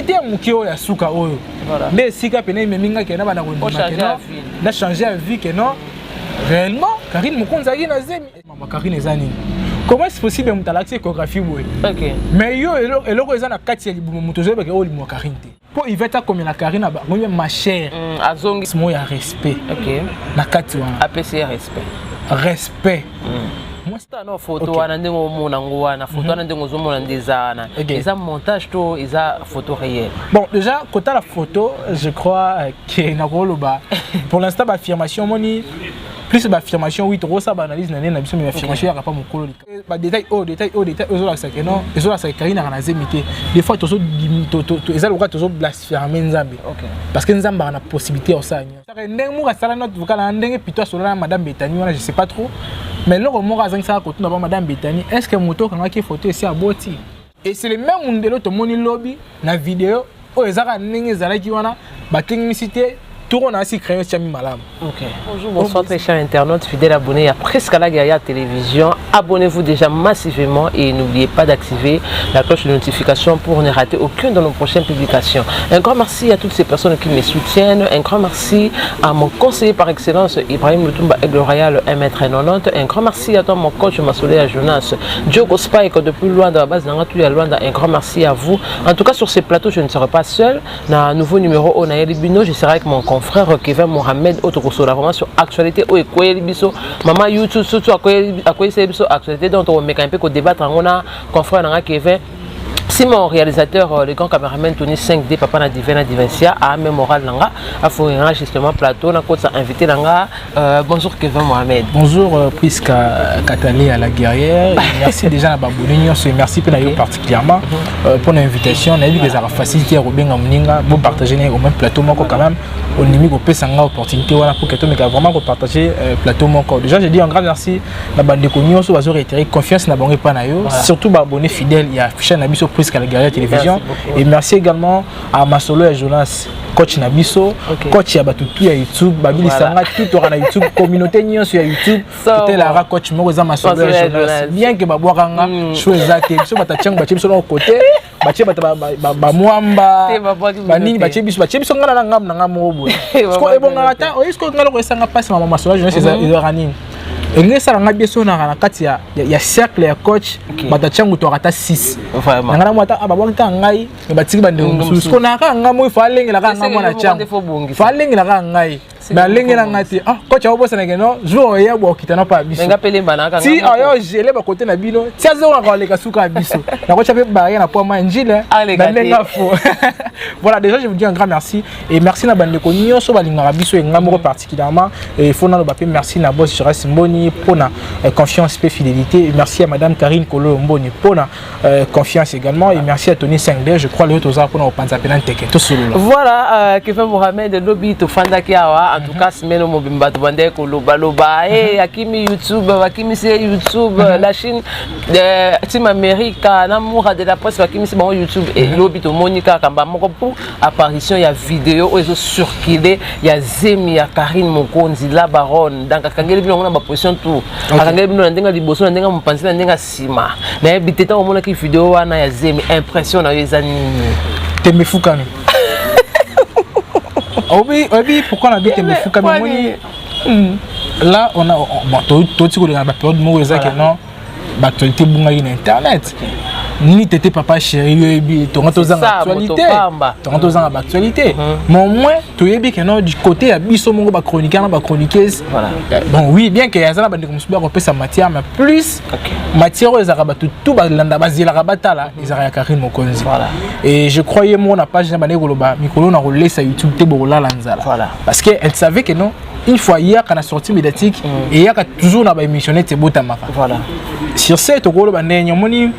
C'était un mukio ya suka oyo. Mais si ka pena meminga ke na bana ko na changer la vie que non. Réellement, Karine Mokonza na zemi. Maman Karine ezani. Comment est-ce possible de faire l'échographie? OK. Mais yo eloko eza na kati ya libumu mutozo ba ke o limu Karine te. Po il va ta comme la Karine ba moi ma chère. Azongi mo ya respect. OK. Na kati wa APC respect. Respect. Moi c'est une photo wana ndengo mona ngwana photo wana ndengo zo mona ndezana. Eza montage to eza photo réelle. Bon déjà quand la photo, je crois que na koloba pour l'instant ba affirmation moni plus d'affirmation oui trop ça analyse na na biso mais affirmation ya pas mon kolo ba détail aux la que non les autres ça Karine na zemité des fois tozo eza le tozo blasphémer nzambe parce que nzambe a possibilité au ça ndenge mo ka sala notre vocal ndenge plutôt sur la madame Betani je sais pas trop mais le mo ka zang ça ko tuna ba madame Betani est-ce que moto kanga ki photo ici à boti et c'est le même mundelo to moni lobby na vidéo o ezaka ndenge zalaki wana ba technicité. Bonjour, bonsoir très chers internautes, fidèles abonnés à Presque à la Guerrière Télévision. Abonnez-vous déjà massivement et n'oubliez pas d'activer la cloche de notification pour ne rater aucune de nos prochaines publications. Un grand merci à toutes ces personnes qui me soutiennent. Un grand merci à mon conseiller par excellence, Ibrahim Lutumba Aigle Royal 1m90. Un grand merci à toi, mon coach Masolé Jonas. Diogo Spike depuis loin de la base d'Angatou à Luanda. Un grand merci à vous. En tout cas, sur ces plateaux, je ne serai pas seul. Dans un nouveau numéro, on a Elibino. Je serai avec mon frère Kevin Mohamed Otokosola vraiment sur actualité ou ekoyeli biso maman YouTube surtout akoyeli biso actualité donc on met un peu ko débattre on a confrère nanga Kevin Simon réalisateur le grand caméraman Tony 5D papa na Divina Divencia à mémoral nanga a fait un enregistrement plateau na côté invité nanga bonjour Kevin Mohamed. Bonjour puisque Katali à la guerrière merci déjà à Baboulignon merci pour nous particulièrement pour l'invitation on a vu que ça a facilité à Robin Mninga vous partager au même plateau moi quand même au niveau de Pessanga opportunité voilà pour que tout mais vraiment partager plateau mon corps déjà je dis un grand merci la bande de cognon sur bazor réitérer confiance na bango pas na yo surtout abonné fidèle il y a affiché na biso Presque à la Guerrière Télévision et merci également à Masolo et Jonas coach Nabiso coach ya batutu ya YouTube babili sanga tout aura na YouTube communauté nyon sur YouTube c'était la coach mo za Masolo et Jonas bien que babwakanga choisate biso batachang bache biso na côté bache ba mwamba banini bache biso ngana ngam na ngamo bo sko ebonga ata o isko ngalo ko sanga passe mama Masolo Jonas ils ranine et ça nga biso na kati ya cercle ya coach batachangu to ata 6 vraiment ngana mwata ababonka ngai batiki bande mususu ko na ka ngamo ifalengela ka ngamo na changu falengela ka ngai na lengela ngati coach abo bosa na keno jour ya bo kitana pa biso nga pelemba na ka ngamo si ayo gelé ba côté na bino ti azo ka leka suka biso na ko chape barrière na po manjile na lenga fo voilà déjà je vous dis un grand merci et merci na bande ko nyonso balinga biso e ngamo particulièrement et faut na lo bapé merci na boss Jira Simboni pour la confiance et fidélité et merci à madame Karine Kolo Mboni pour la confiance également et merci à Tony 5D je crois le autres pour nous penser à tout seul voilà Kevin Mohamed lobby to fanda kiawa en tout cas semaine mobimba to bande ko loba et akimi YouTube akimi c'est YouTube la Chine team America l'amour de la presse akimi c'est bon YouTube et lobby to Monica Kamba moko pour apparition il y a vidéo ils ont circulé il y a Zemi ya Karine Mokonzi la baronne donc akangeli bino na ba position tout akangeli bino ndenga liboso ndenga mpanzi ndenga sima na biteta o mona ki vidéo wana ya Zemi impression na yo ezani temefukami obi pourquoi on habite temefukami moni là on a bon tout ko na ba période mo ezaki non ba actualité bunga na internet ni tete papa chéri ebi tonto za actualité tonto za actualité mais au moins to yebi que non du côté ya biso mongo ba chroniqueur na ba chroniqueuse bon oui bien que yazana ba ndeko musuba ko pesa matière mais plus matière ezaka ba tout ba landa ba zela ka batala ezaka ya Karine Mokonzi et je croyais moi na page na ba ndeko loba mikolo na ko laisser YouTube te bo la lanzala parce que elle savait que non une fois hier quand a sorti médiatique et il y a toujours na ba émissionné te botamaka voilà sur cette rôle ba ndenyo moni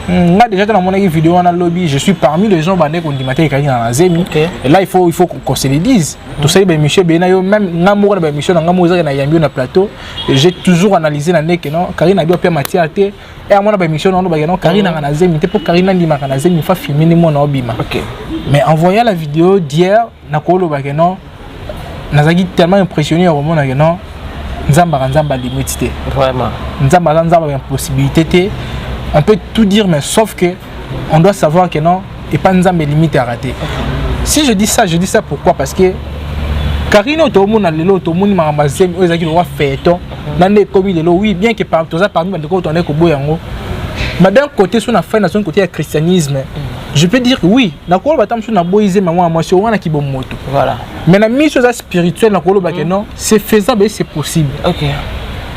nga déjà dans mon vidéo en lobby je suis parmi les gens bandé qu'on dit matin Karine na Zemi et là il faut qu'on se le dise tout ça ben monsieur Benayo même ngamour na émission na ngamour na yambio na plateau et j'ai toujours analysé na nek non Karine a bien peur matière te et à mon émission non ba non Karine na Zemi te pour Karine ndima na Zemi il faut filmer ni mon obima mais en voyant la vidéo d'hier na kolo ba non nazaki tellement impressionné au moment na non nzamba limité vraiment nzamba impossibilité te on peut tout dire mais sauf que on doit savoir que non et pas nous mes limites à rater. Si je dis ça pourquoi? Parce que Karine Otomon a l'élo, Otomon m'a ramassé, aux acquis le roi fêton, dans les commis de l'eau, oui, bien que par tout ça, parmi les côtés, on est qu'au boyango. Mais d'un côté, sur la fin, dans son côté, il y a christianisme. Je peux dire que oui, dans le côté, sur la boisé, maman, moi, c'est un qui bon moto. Voilà. Mais la mise spirituelle, dans le côté, non, c'est faisable et c'est possible. Ok.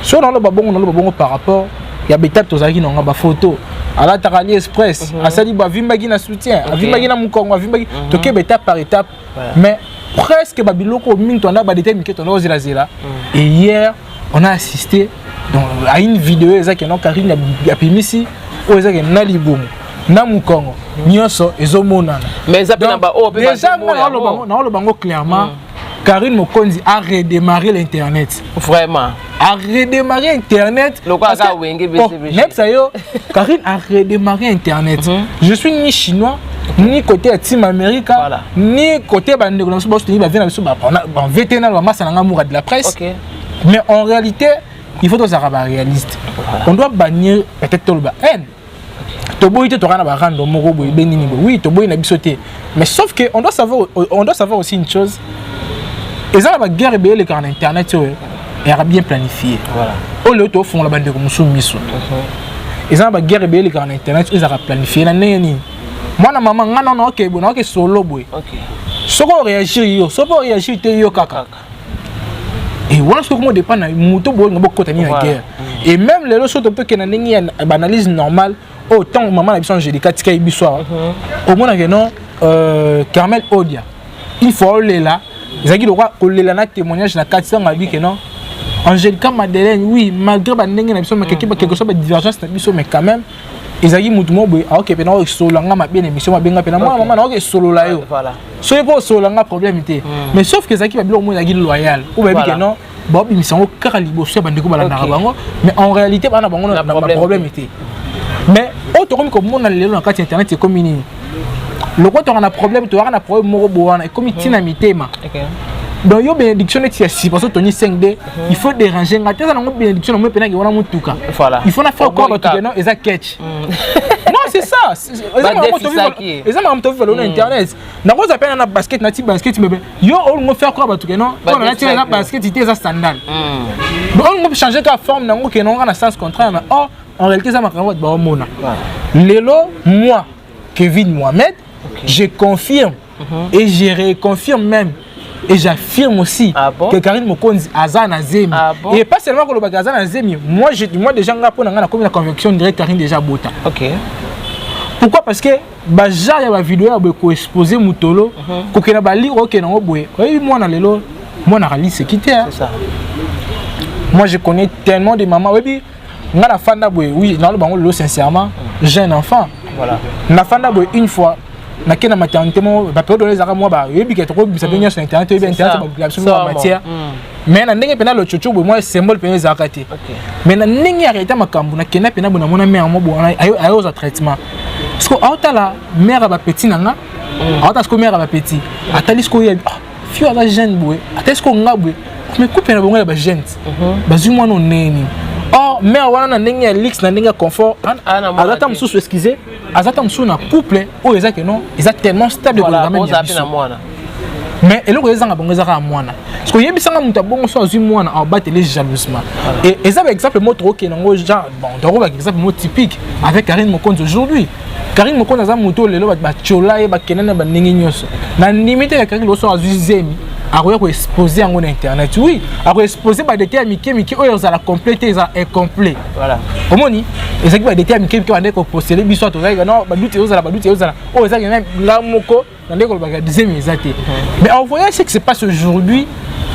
Sur le bon par rapport, il y a des étapes qui ont des photos. À la Tarani Express, à Saliba, Vimbagi na soutien, à Vimbagi na Moukongo, à Vimbagi, toqué étape par étape. Mais presque Babiloko, Mintona, Badete, Miketon, Ozilazela. Et hier, on a assisté à une vidéo, qui est Karine a pu ici, où ils ont Naliboum, Namoukongo, Nyonso, et Zomonana. Mais déjà, on a le clairement. Karine Mokonzi a redémarré l'Internet. Vraiment. A redémarré Internet. Karine a redémarré Internet. Je suis ni chinois, ni côté Team America, ni côté de la presse. Mais en réalité, il faut que ça soit réaliste. On doit bannir peut-être le haine. Oui, mais sauf qu'on doit savoir aussi une chose. Et ça, la guerre est en Internet, elle a bien planifié. Voilà. Au lieu de faire la bande de Moussou. Et ça, la guerre est en Internet, elle a planifié. Moi, ma maman, non, ok, solo. Ok. Si on réagit, kaka. Et voilà ce que moi dépend de moto la guerre. Et même les autres peu que une analyse normale, autant maman a besoin de des katika ibisoir. Au moins non Carmel Odia. Il faut aller là. Ils ont dit que témoignage na 400 m'a dit que non. Angélica Madeleine, oui, malgré quelque chose de divergence, mais quand même, ils ont dit que ok, maintenant solo nga bien émission ma bien pena moi maman ok solo là yo. Voilà. So pas solo nga problème était. Mais sauf que Zaki va bien au moins loyal. Ou bien que non, Bob émission au caralibo sur bande ko balana bango, mais en réalité bana bango na problème était. Mais autre comme on a les dans carte internet c'est comme une le quoi tu as un problème, tu as un problème moroboana et comme il mitema. Donc il y a une bénédiction qui est si parce que Tony 5D, il faut déranger. Il y a une bénédiction qui est en mutuka. Il faut faire quoi pour que non et ça catch. Non c'est ça. Et ça m'a montré sur internet. Na quoi ça appelle un basket natif basket mais yo on va faire quoi pour que non on a tiré un basket il est standard. Donc on va changer la forme na que non on a sens contraire mais oh en réalité ça m'a renvoyé ba mona. Lelo moi Kevin Mohamed je confirme et je reconfirme même et j'affirme aussi que Karine Mokonzi Azana Zemi et pas seulement que le bagage Azana Zemi moi déjà on a comme la conviction directe Karine déjà bota. OK. Pourquoi? Parce que baja ya ba vidéo ya ko exposer mutolo ko kena ba lire OK na boye. Oui moi na lelo moi na rali c'est quitté. C'est ça. Moi je connais tellement de mamans oui nga la fanda boye oui dans le bango lelo sincèrement j'ai un enfant. Voilà. Na fanda boye une fois na kena maternité mo ba période les ara moi ba yebi ke trop bisa bien sur internet yebi internet ba absolument matière mais na ndenge pena le chocho moi symbole pena zakati mais na ndenge arrêter makambu na kena pena bona mona mère mo bona ayo za traitement parce que auta la mère ba petit nanga auta ce que mère ba petit atali ce que yebi fio ala jeune boy atali ce que ngabwe mais coupe na bonga ba jeune ba zu moi no neni oh mère wana ndenge lix na ndenge confort azata msusu excusez azata msusu na couple o ezaka non eza tellement stable que la même mais eloko ezanga bongo ezaka mwana parce que yebisanga muta bongo so azu mwana a battre jalousement et ezaba exemple motro ke nango genre bon donc ba exemple mot typique avec Karine Mokonzi aujourd'hui Karine Mokonzi aza muto lelo ba chola e ba kenena ba ndenge nyoso na limite ya Karine loso azu zemi a ko exposer en internet oui a ko exposer ba détails miki oyo za la compléter za incomplet voilà omoni ezaki ba détails miki ba ndeko poster biso to za non ba douter oza o ezaki même la moko na ndeko ba deuxième ezate mais en voyant ce qui se passe aujourd'hui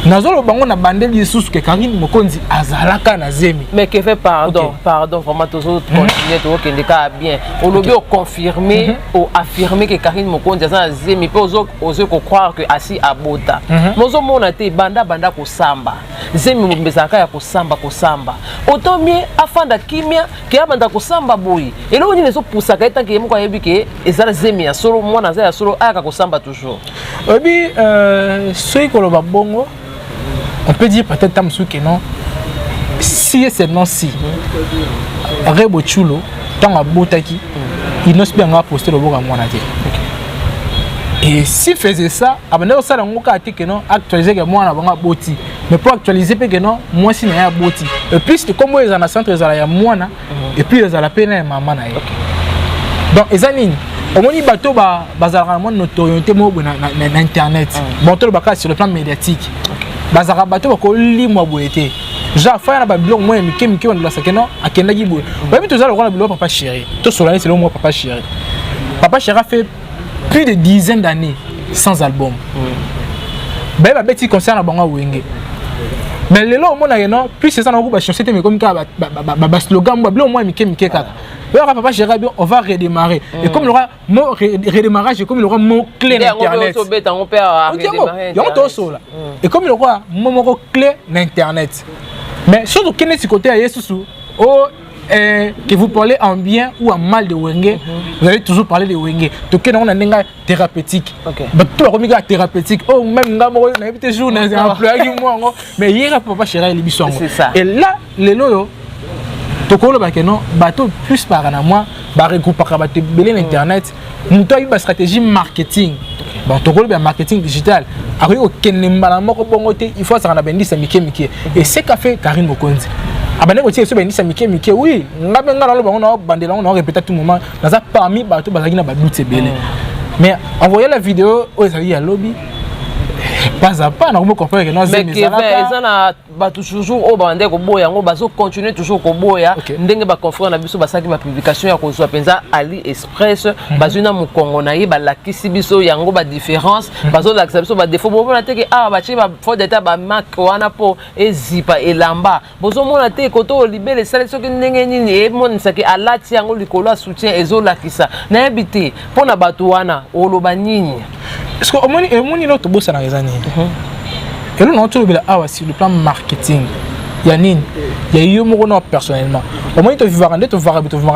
nazolo bango na bandeli yesusu que Karine Mokonzi azalaka na zemi mais que fait pardon vraiment tous autres continuer to que ndeka bien on lobi au confirmer ou affirmer que Karine Mokonzi azana zemi pe ozo ko croire que asi abota mozo mona te banda ko samba zemi mbezaka ya ko samba autant mieux afanda kimia ke abanda ko samba boyi et lo ni leso poussaka eta ke moko yebi ke ezala zemi ya solo mwana za ya solo aka ko samba toujours obi soy ko lo babongo on peut dire peut-être Tamsou que non. Si c'est non si. Rebo chulo, tant à botaki, il n'ose bien poster le bois à moi. Et s'il faisait ça, ça actualiser que moi on a boti. Mais pour actualiser que non, moi si n'a boti. Et puis c'est comme ils en a centre ils ont moi et puis ils ont la peine maman na. Donc ezanine au moins bateau bazara mon notoriété mo na internet. Bateau baka sur le plan médiatique. Bazara bateau ko li mo boyete. Genre faire na blog moi mike on la sakeno akenda gibo. Ba bitu za le roi papa chéri. To solane c'est le moi papa chéri. Papa chéri a fait plus de dizaines d'années sans album. Ben ma bête concerne bango wenge. Mais le lo mona non plus c'est ça na ba chanter mais comme ba slogan ba blog moi mike kaka. Papa chéri on va redémarrer. Et comme le roi mot redémarrage comme le roi mot clé d'internet. Et comme le roi mot clé d'internet. Mais surtout qu'il est côté à Yesusu, que vous parlez en bien ou en mal de Wenge, vous allez toujours parler de Wenge. Donc on a un thérapeutique. Tout le monde thérapeutique. Oh même on a évité jour dans un employé moi. Mais hier papa chéri les bisons. Et là les loyo tokolo ba que non bateau plus par an moi ba regrouper ba te belé l'internet. Nous avons une stratégie marketing. Bon tokolo bien marketing digital. Après il faut ça na bendisa mike. Et c'est qu'a fait Karine Mokonzi. Abane ko tie so bendisa mike oui, ngabe ngala lo bango na bandela on répéter tout moment. Dans ça parmi bateau bazaki na ba doute belé. Mais envoyer la vidéo aux amis à lobby. Pas à pas, on comprend que non, mais ils ont toujours au bandé ko boya ngo bazo continuer toujours ko boya ndenge ba confrère na biso basaki ba publication ya ko so penza AliExpress bazuna mu Congo na ye ba lakisi biso yango ba différence bazo lakisa biso ba défaut bo na te ke ba chi ba faute d'état ba marque wana po ezipa elamba bozo mona te ko to libele sale so ke ndenge nini e monisa ke alati yango likolo soutien ezo lakisa na ebité pona bato wana oloba nini. Est-ce que au moins notre boss na raison. Et là, on trouve sur le plan marketing. Il y a Nine, il y a eu moi personnellement. Au moins, tu vas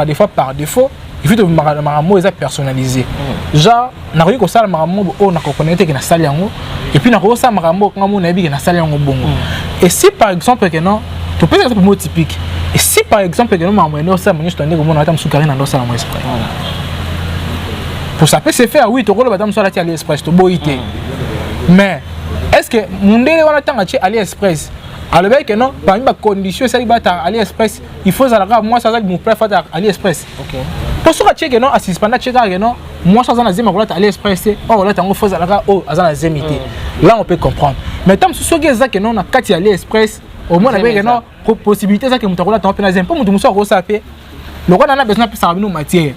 des fois par défaut. Il faut que tu sois personnalisé. Genre, on a ça, on a connecté que na salle yango. Et puis, on a ça, on a dit que na salle yango bongo. Et si par exemple que non, tu peux être un mot typique. Et si par exemple que non, on a ça, on a dit que on a sous carré dans ça dans esprit. Pour ça peut se faire, oui, tu as le sur la AliExpress, tu boité. Mais est-ce que mon délai on attend à AliExpress? Alors bien que non, parmi les conditions, ça va à AliExpress, il faut que moi ça va me préférer à AliExpress. Pour ce que non, assiste pendant que non, moi ça va à AliExpress, oh là tu faut à zémité. Là on peut comprendre. Mais tant que non, on a 4 AliExpress, au moins on a non possibilité ça que mon là tu as peine pas mon tout ça resapé. Le roi en a besoin de savoir nos matières.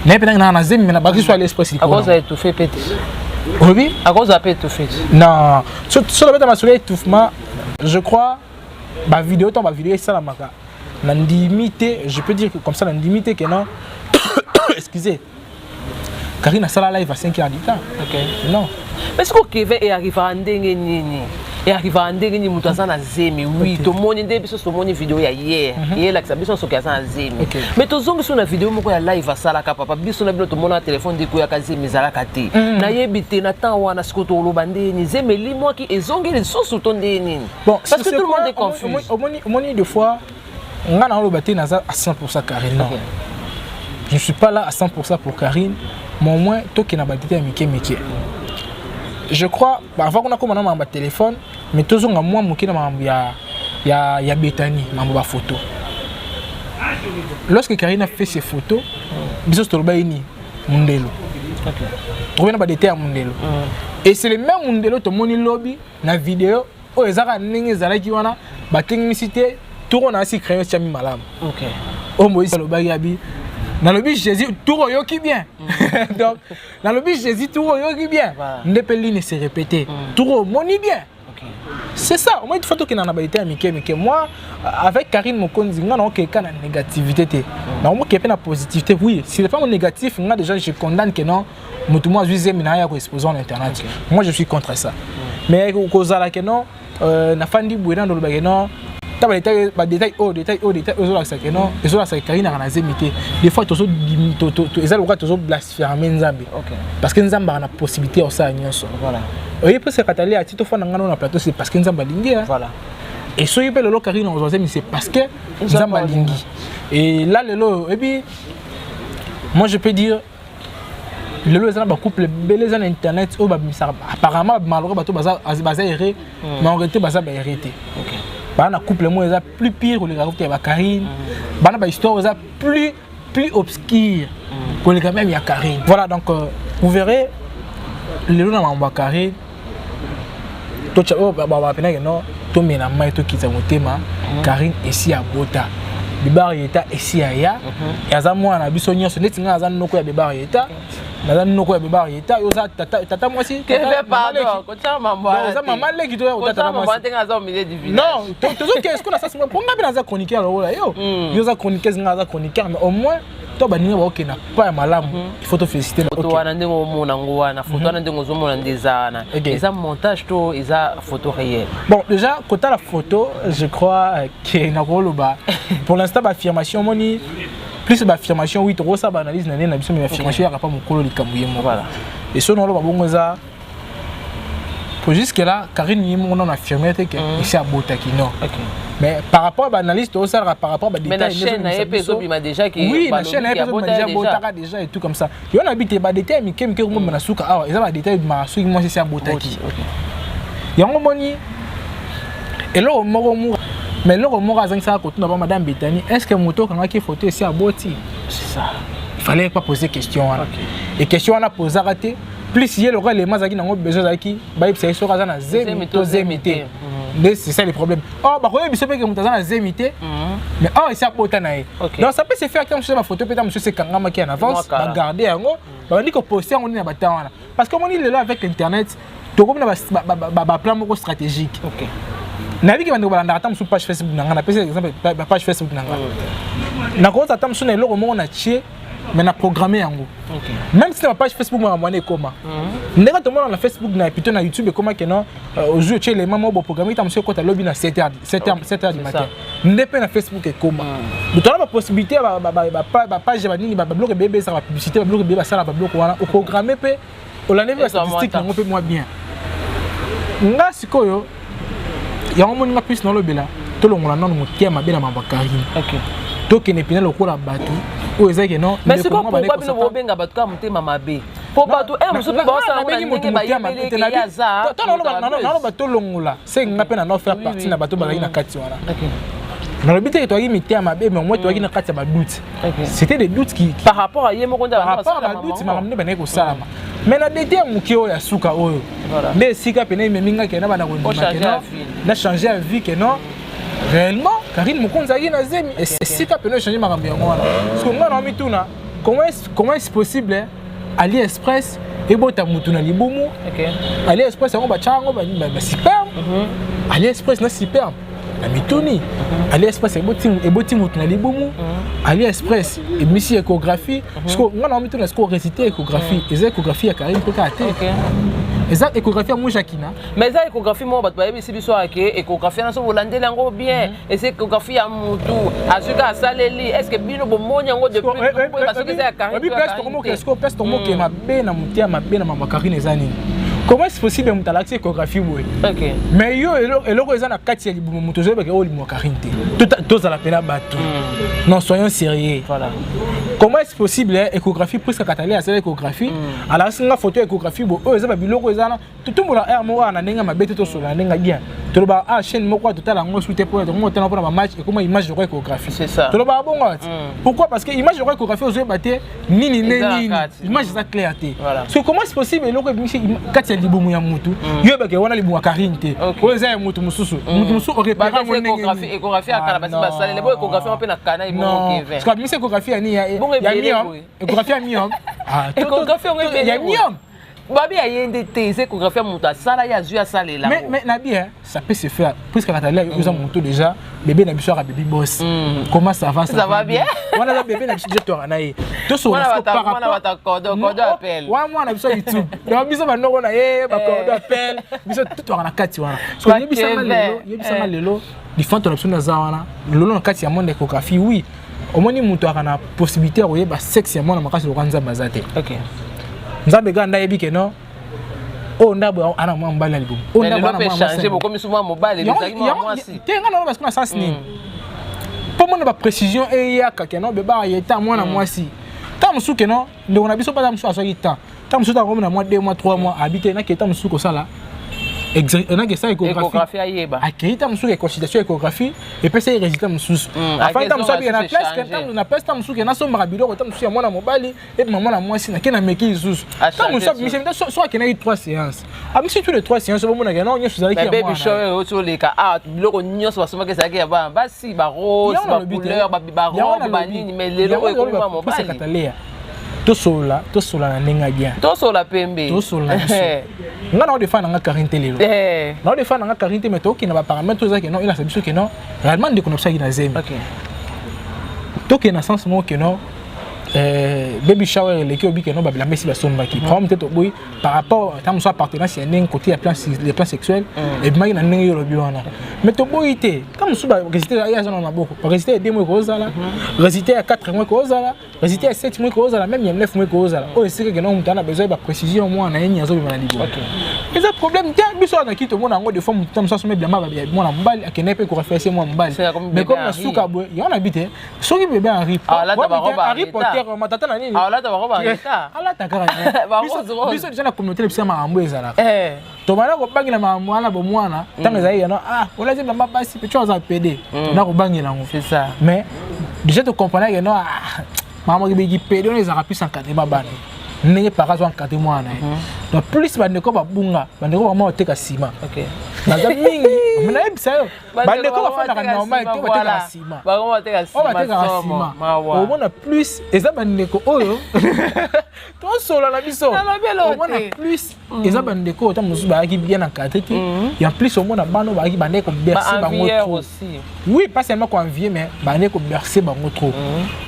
Mais pendant que na zémi na ba sur AliExpress. À cause de tout fait péter. Oui. À cause de tout fait. Non. Sur le bête de étouffement, je crois, ma vidéo ça la marque. L'indimité, je peux dire que comme ça l'indimité que non. Excusez. Karine a ça la live à 5h du temps. OK. Non. Mais est-ce que Kevin est arrivé à ndenge nini? Et arrivé à ndenge nini mutaza na zemi oui to moni nde biso so moni vidéo ya hier hier la biso so kaza na zemi mais to zongi so na vidéo moko ya live asala ka papa biso na bino to mona téléphone de ko ya kazi mizala kati na yebite na temps wana sikoto oloba ndeni zemi limo ki ezongi le so to ndeni bon parce que tout le monde est confus au moni de fois ngana oloba te na à 100% Karine non je suis pas là à 100% pour Karine mais au moins to ki na batete mike je crois avant qu'on a commencé à téléphone mais toujours moi mon qui ya Bethany ma photo lorsque Karine a fait ses photos biso to ba ini mundelo trouver na ba détail mundelo et c'est le même mundelo to moni lobby na vidéo o ezaka ndenge zalaki wana ba technicité tout on a aussi créé chami malam OK o Moïse lo ba yabi dans le but Jésus tout yoki bien donc dans le but Jésus tout yoki bien ndepeli ne se répéter tout moni bien c'est ça au moins une photo qui n'en a pas été amicale mais moi avec Karine Mokonzi on a aucun négativité mais moi qui est la positivité oui si c'est pas mon négatif moi déjà je condamne que non moi je suis minaya ko exposer en internet moi je suis contre ça mais cause là que non na fandi bouena dans le bagage non t'as détail ça que non et ça c'est Karine a zémité des fois tu ça le tu blasphémer Nzambe parce que Nzambe a la possibilité ça nyonso voilà oui pour se cataler à titre fois ngano na plateau c'est parce que Nzambe lingi voilà et so yepelo lo Karine on mais c'est parce que Nzambe lingi et là le lo et puis moi je peux dire lelo ezana ba couple belé za internet o ba misara apparemment malheureux bato baza erré mais en réalité baza ba hérité OK bana couple mo eza plus pire que les gars ba Karine bana ba histoire eza plus obscure que les gars même ya Karine voilà donc vous verrez lelo na mamba Karine to cha ba pena que non to mena mai to kitsa motema Karine esi ya bota Bibar yeta esi ya yaza mwana biso nyonso neti nga aza noko ya bibar yeta naza noko ya bibar yeta yoza tata mwasi que fait pardon ko cha mamba yoza mama leki to ya tata mwasi ko nga za au milieu du village non tozo qu'est-ce qu'on a ça c'est pour nga bina za chroniqueur là yo yoza chroniqueuse nga za chroniqueur mais au moins to baninga ba okena pas ya malamu il faut te féliciter photo wana ndenge mona ngwana photo wana ndenge zo mona ndezana eza montage to eza photo réelle bon déjà côté la photo je crois que na koloba pour l'instant affirmation moni plus affirmation oui trop ça analyse na na biso mais affirmation ya pas mokolo likambuye mo voilà et so no lo babongo za pour jusque là Karine Yimo on a affirmé que c'est à Botaki non mais par rapport à l'analyse tout ça par rapport à des détails mais la chaîne episode m'a déjà qui oui la chaîne episode m'a déjà Botaka déjà et tout comme ça et on habite ba détails mais que mo na suka ah ils ont des détails ma suki moi c'est à Botaki yango moni et là au moko mais là au moko azang ça ko tuna ba madame Betani est-ce que moto quand qui photo ici à Boti c'est ça il fallait pas poser question et question on a posé raté plus il y a le rôle les mazaki nango besoin zaki ba yipsa so kaza na zemité mais c'est ça le problème oh bah quoi biso pe que mutaza na zemité mais oh il s'est apporté naé donc ça peut se faire comme sur ma photo peut-être monsieur c'est kangama qui en avance ba garder yango ba dit ko poster on na bata wana parce que on est là avec internet to comme na plan moko stratégique OK na bi ki bande balanda atam sur page Facebook nanga na par exemple page Facebook nanga na ko atam sur na eloko moko na tie mais na programmer yango même si na page Facebook moi moné comment ndeka to mona na Facebook na plutôt na YouTube comment que non aujourd'hui tu les mamans bon programmer ta monsieur ko ta lobby na 7h du matin ndepé na Facebook et comment donc on a la possibilité ba page ba nini ba bloquer bébé ça va publicité ba bloquer bébé ba ça ba bloquer wana au programmer pe au la niveau statistique on peut moi bien nga sikoyo yango moni nga plus na lobela to longola nanu motia mabela mamba Karine OK to kene pina lokola batu o ezaki non mais c'est pourquoi bino bobenga batu ka mutema mabe po batu musu pe ba sa na ndenge ba yebele ke yaza to non bato longola c'est nga pe na no faire partie na bato bazaki na kati wana dans le but que tu as mis tes mabe mais moi tu as dit na kati ba doute c'était des doutes qui par rapport à yemo konda par rapport à doute ma ramener bana ko salama mais na dété mukio ya suka oyo mais sika pene meminga ke na bana ko na changer la vie que non réellement Karine Mokonzaki na zemi et si tu peux changer ma rambiance parce que moi na mituna comment est-ce possible AliExpress et bota mutuna libumu AliExpress on ba chango ba super AliExpress na super na mituni AliExpress et boti mutuna libumu AliExpress et misi échographie parce que moi na mituna ce qu'on réciter échographie et échographie à Karine peut até exact échographie moi Jakina mais ça échographie moi bato bayebi si biso ake échographie na so bolandela ngo bien et c'est échographie ya mutu azuka saleli est-ce que bino bomonya ngo depuis parce que c'est à Karine oui presque comme qu'est-ce que presque comme que ma bena mutia ma bena ma Karine ezani comment est-ce possible mutalaxi échographie boy OK mais yo eloko ezana kati ya libumu mutu zo beke o limu Karine tout ça la pena bato non soyons sérieux voilà comment est-ce possible échographie presque katali à cette échographie alors singa photo échographie bo o ezaba biloko ezana tout mo la mo na ndenge mabete to so na ndenge bien to ba chaîne moko to tala ngo suite pour ngo tala pour ma match et comment image de échographie c'est ça to ba bongo pourquoi parce que image de échographie ozo baté nini image ça clarté parce que comment est-ce possible eloko kati ya libumu ya mutu yo ba ke wana libumu Karine te o eza ya mutu mususu repérer mon ndenge échographie akala basi basale le bo échographie on peut na kana ibongo ke parce que mise échographie ni ya miom échographie miom échographie on est ya miom babi a yende te échographie muta sala ya zu ya sala là mais na bien ça peut se faire puisque Nathalie nous a monté déjà bébé na biso baby boss comment ça va bien on a bébé na biso directeur naé to so par rapport code appel wa mwana biso YouTube donc biso ba noko na ba code appel biso tout na kati wana so yebisa lelo di fanto na biso na za wana lolo na kati ya monde échographie oui au moins mutu akana possibilité oye ba sexe ya mwana makasi lokanza bazate OK nzambe ganda yebi ke non o ndabo ana mwa mbali alibumu o ndabo ana mwa changer beaucoup mais souvent mobile bizaki mwa mwasi tenga na parce que na sens ni pour moi ba précision e ya ka ke non beba yeta mwana mwasi ta musu ke non ndeko na biso pas musu asoki ta tant que ça comme mois 2 mois 3 mois habiter na que tant que ça là on a que ça échographie ayeba akita musuka consultation échographie et puis ça résultat mususu afin tant musuka bien na place tant musuka na somba biloko tant musuka mwana mobali et maman na moi si na kena meki mususu tant musuka mission soit que na 3 séances a musuka tous les 3 séances bon na non nyonso zali ki baby shower oto leka biloko nyonso basoma ke zaki ya ba basi ba rose ba couleur ba robe ba nini mais lelo ko mwa mobali tosola na ndenge bien tosola pembe tosola nga na defana nga karinte lelo na defana nga karinte mais to kina ba paramètres za que non il a sabiso que non réellement de connaissance na zemi OK to que na sens mo que non baby shower les qui obi que non ba la messi ba somba qui comme peut-être oui par rapport à soit partenariat c'est un côté les plans sexuels et bien na ndenge yo wana mais to boité comme sous ba résister ya zona na boko résister 2 mois ko zala résister à 4 mois ko zala résister à 7 mois ko zala même il y a 9 mois ko zala oh c'est que non on a besoin de précision moi na enya zo bimana libo OK mais le problème tiens biso na ki to mona ngo de forme tam ça sommet bien ma moi na mbali akene pe ko refaire moi mbali mais comme na suka boy y en habite soki bébé en rip matata na nini ala ta baroba rita ala ta kara biso déjà na communauté bisa makambo ezala to bana ko bangela mwana bo mwana tanga za yana on dit maman basi pe tu as PD na ko bangela ngo c'est ça mais déjà tu comprends que non maman qui PD on les a rapis 140 babana ndenge para zo 140 mwana donc plus bandeko babunga bandeko ba mo teka sima OK naza mingi mena ebisa yo bandeko bafanda ka normal te bateka sima ba ko bateka sima au moins plus eza bandeko oyo to solo la biso au moins plus eza bandeko ta musu ba ki bien encadré et en plus au moins bano ba ki bandeko bercer bango trop oui pas seulement ko envier mais bandeko bercer bango trop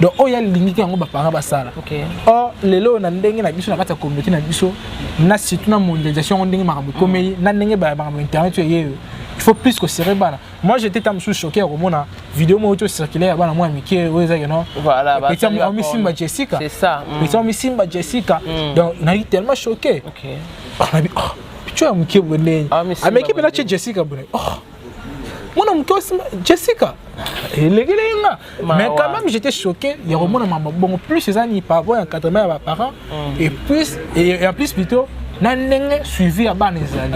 donc oya limite yango ba parents basala OK oh lelo na ndenge na biso na kata communauté na biso na surtout na mondialisation ndenge makambo komeli na ndenge ba internet il faut plus que serrer bana moi j'étais tam sous choqué au mona vidéo mo auto circulaire bana moi miki weza non voilà bah on Simba Jessica c'est ça on Simba Jessica donc on a été tellement choqué OK on a dit oh tu as miki bonne a miki bena Jessica bonne oh mon mki Jessica mais quand même j'étais choqué il y a au moins bon plus ces années pas avoir un 80 à parents et plus et en plus plutôt na ndenge suivi ya bana ezali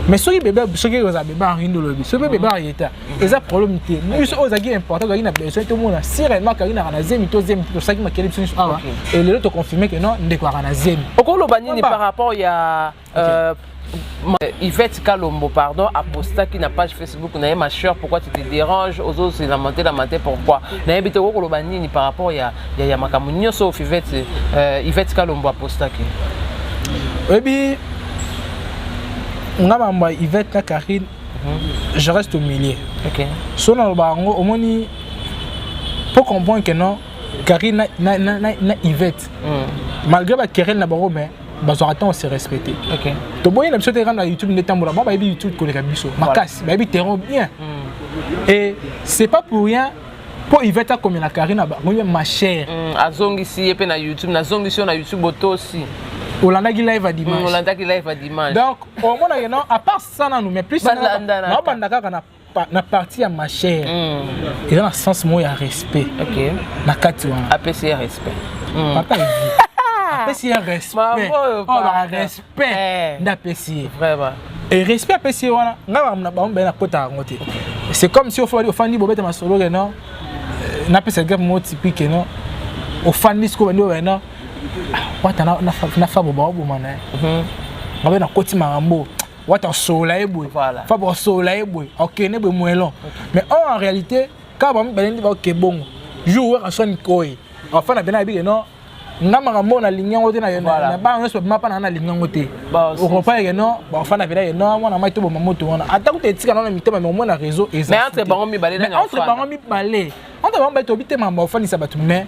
mais soki bébé soki oza bébé en rindo lobi soki bébé en yeta eza problème te biso ozaki important ozaki na besoin to mona si réellement karina na zemi to saki makeli biso awa et lelo to confirmer que non ndeko na zemi okoloba nini par rapport ya Yvette Kalombo, pardon, a posté qui n'a page Facebook, on a ma chère, pourquoi tu te déranges, aux autres c'est la montée, pourquoi? N'a pas été au Lobani par rapport à Makamunio, sauf Yvette Kalombo a posté qui. Oui, bien, on a Yvette Karine, je reste au milieu. Ok. Si on a au moins, pour comprendre que non, Karine na Yvette, malgré la querelle n'a pas mais on se respecter. OK. To boye na biso te rendre YouTube ne tambola ba bi YouTube ko le biso. Makasi, ba bi terreau bien. Et c'est pas pour rien pour Yvette comme la Karine ba moi ma chère. Azongi si pe na YouTube, na zongi si na YouTube auto aussi. Olanda qui live à dimanche. Olanda qui live à dimanche. Donc au moins non à part ça na nous mais plus na bandaka na partie à ma chère. Et dans le sens moi il y a respect. OK. Na kati wana. APC respect. Papa apprécier respect. Respect d'apprécier. Vraiment. Et respect apprécier wana nga na ba mbena kota ngote. C'est comme si au fandi bobeta masolo non. Na pesa gap mo typique non. Au fandi sko bando non. Wata na fa boba bomana. Ngabe na koti marambo. Wata sola eboy. Fa bo sola eboy. OK ne bo moelon. Mais en réalité quand ba mbena ba OK bon. Jour à son koy. Enfin na bena bi non. Ngama mona linyango te na yona na ba nso mapa na linyango te o comprend que non ba fana vela non mona mai to bo mamoto wana ata ko te tika na mitema mais mona réseau eza mais entre bango mi balé na entre bango mi balé entre bango to bitema ba fani sa batu mais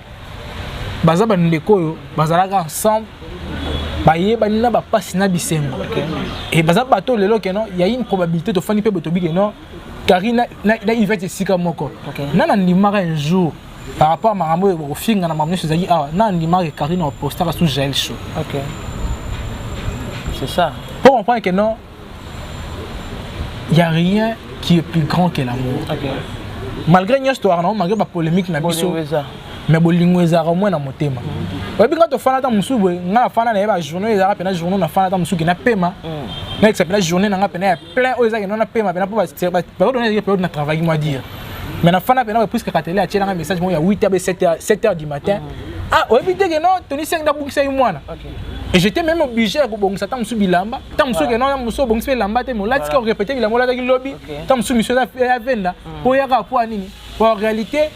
baza ba ndeko yo bazalaka ensemble ba yeba na ba pasi na bisengo et baza bato lelo que non il y a une probabilité to fani pe boto bi que non Karina na Yvette sika moko na ndimaka un jour par rapport à Marambo au film, on a amené chez Zagi. Ah, non, il m'a Karine au poster sous Jaël Show. OK. C'est ça. Pour comprendre que non, il n'y a rien qui est plus grand que l'amour. OK. Malgré une histoire, non, malgré la polémique, mais bolingo ezara moins na motema oyebi nga tofana ta mosusu boye nga nafana na ye bajournée ezaka pena journée nafana ta mosusu ke na pema na pena journée na nga pena ya plein oyo ezaki na pema pena mpo période ezaki période na travail moi dire mais nafana pena puisque katele atielanga message mo ya 8h 7h du matin ah oyebi te ke non toni 5 ndabungisa ye mwana et j'étais même obligé à bongisa ta mosusu bilamba ta mosusu ke non mosusu bongisa bilamba te mo lati ka répéter bilamba lataki lobby ta mosusu mission ya venda po yaka po anini en réalité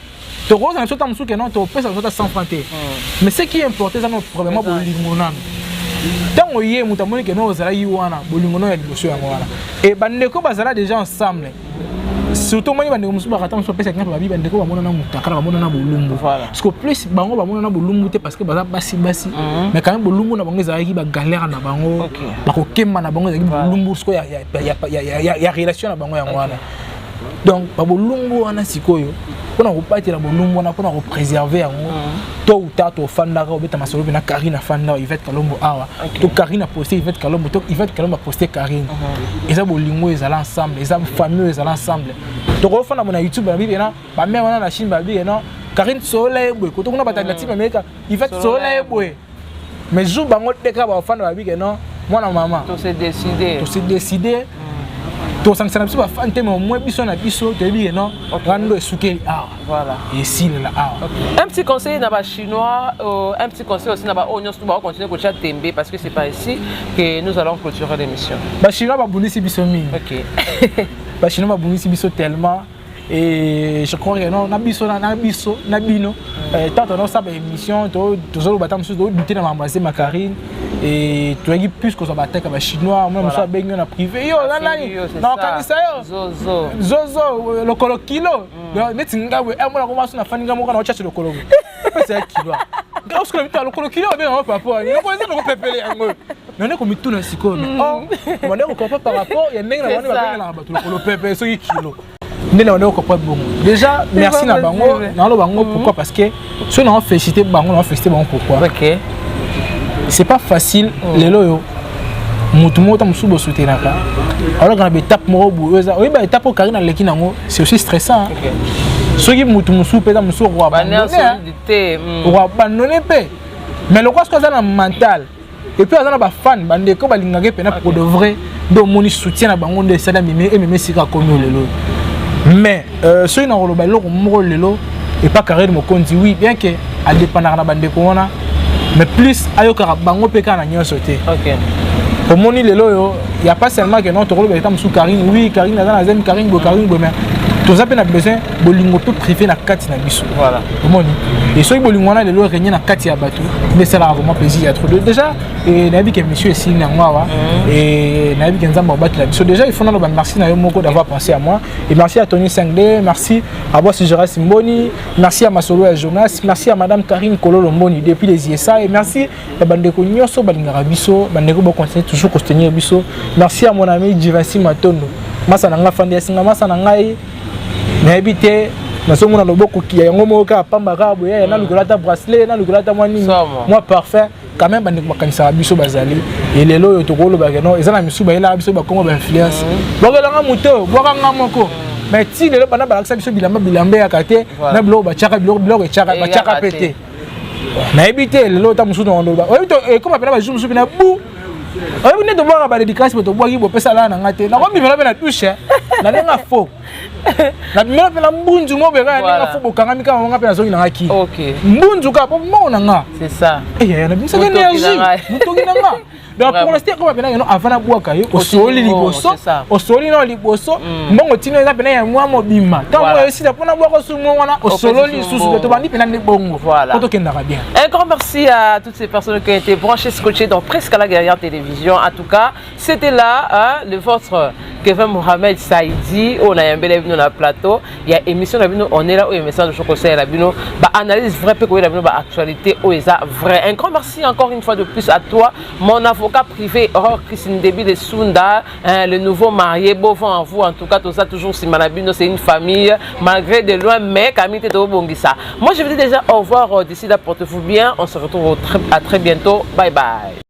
tu roses dans ta mosusu ke non tu pesa dans ta 100 francs mais ce qui est important c'est notre problème bolingo nano tant oye muta moni ke non ozala yi wana bolingo no ya liboso yango wana et bandeko bazala déjà ensemble surtout moi bandeko musu bakata musu pesa kana babi bandeko bamona na mutakala bamona na bolumbu parce que plus bango bamona na bolumbu te parce que baza basi mais quand même bolumbu na bango ezalaki ba galère na bango bakokema na bango ezalaki bolumbu siko ya relation na bango yango wana donc ba bolumbu wana sikoyo pour nous repartir la bolumbu wana pour nous préserver yango tôt ou tard to fanda ka obeta masolo na Karine fanda Yvette Kalombo awa to Karine a posté Yvette Kalombo to Yvette Kalombo a posté Karine et ça bolingo ezala ensemble et ça famille ezala ensemble to ko fanda na YouTube ba bi na ba mère wana na Chine ba bi na Karine sola eboy ko to kuna batanga ti Amerika Yvette sola eboy mais jour bango teka ba fanda ba bi non mwana maman to se décider to sanctionner biso ba fante mais au moins biso na biso te bi non rando esukeli ah voilà et si là ah un petit conseil na ba chinois un petit conseil aussi na ba onions to ba continuer ko chat tembe parce que c'est pas ici que nous allons clôturer l'émission ba chinois ba bonisi biso mingi OK ba chinois ba bonisi biso tellement et je crois que non na biso na bino tant on a ça ba émission to zolo ba tamsu do douter na mambaser ma Karine et tu as dit plus que ça va attaquer les chinois moi je suis baigné na privé yo là non kanisa yo zozo le kilo kilo neti ngabwe moi na commence na fani ngamo kana chache le kilo c'est kilo parce que le kilo kilo bien on papa ni on peut dire pepele yango non est comme tout na siko oh on est comprend par rapport il y a nèg na wana ba na ba le pepe so kilo ndene on est comprendre bon déjà merci na bango na lo bango pourquoi parce que si on a félicité bango on a félicité bango pourquoi OK c'est pas facile les loyo mutu mota musubo soutenaka alors quand étape mo boza oui ba étape au Karine leki nango c'est aussi stressant soki mutu musu pesa musu roi bandité roi bandone pe mais le quoi ce que ça na mental et puis azana ba fan bandeko balingaka pena pour de vrai do moni soutien na bango de sada meme sika komi lelo mais soki na roloba loko mo lelo et pas Karine Mokonzi oui bien que à dépendre na bandeko wana mais plus ayoka bango peka na nyoso te OK au moni lelo yo il y a pas seulement que non to roloba etam sous Karine oui Karine na zem Karine bo mais tout ça a besoin bolingo peu privé na kati na biso voilà au moni et soki bolingo wana lelo régner na kati ya bato mais ça a vraiment plaisir à trop déjà et nabi que monsieur est signé ngwa et nabi que nzamba battre la biso déjà il faut na ba merci na yo moko d'avoir pensé à moi et merci à Tony 5D merci à Boss Gérard Simboni merci à Masolo et Jonas merci à madame Karine Kololo Mboni depuis les ISA et merci à bandeko nyoso balingara biso bandeko bo continuer toujours soutenir biso merci à mon ami Jivansi Matondo masa na nga fandi singa masa na ngai na habité na somo na loboko ki yango moka pamba ka boya na lukolata bracelet na lukolata mwani moi parfait quand même bandeko makanisa biso bazali et lelo yo to kolo ba no ezana misu ba ila biso ba kongo ba influence bokela nga muto boka nga moko mais ti lelo bana ba aksa biso bilamba ya kate na bilo ba chaka bilo chaka ba chaka pété na habité lelo ta musu no ndo ba oyo to comme apela ba jour musu na bu oyo ne to boka ba dédicace to boki bo pesa la na ngate na ko bimela be na touche na nenga faux na bimela pe na mbunju mo be ka nenga faux bokanga mika mo ngape na zongi na ngaki OK mbunju ka po mo na nga c'est ça eh na bimisa énergie mutoki na nga donc pour l'instant comme apela no avant na boka yo osoli liboso osoli no liboso mbongo tino eza pena ya mwa mobima tant que si pour na boka sumo wana osololi susu to bandi pena ne bongo to kendaka bien. Un grand merci à toutes ces personnes qui ont été branchées scotchées dans Presque la Guerrière Télévision. En tout cas, c'était là le votre Kevin Mohamed Saïdi on a un bel dans le plateau. Il y a émission on est là où il y a message de chocolat bah analyse vrai peu bah actualité où est vrai. Un grand merci encore une fois de plus à toi mon avocat privé Christine Déby de Sunda le nouveau marié beau vent en vous en tout cas tout ça toujours si Malabino c'est une famille malgré de loin mais Camille Teto Bongissa. Moi je vous dis déjà au revoir d'ici là portez-vous bien on se retrouve à très bientôt bye bye.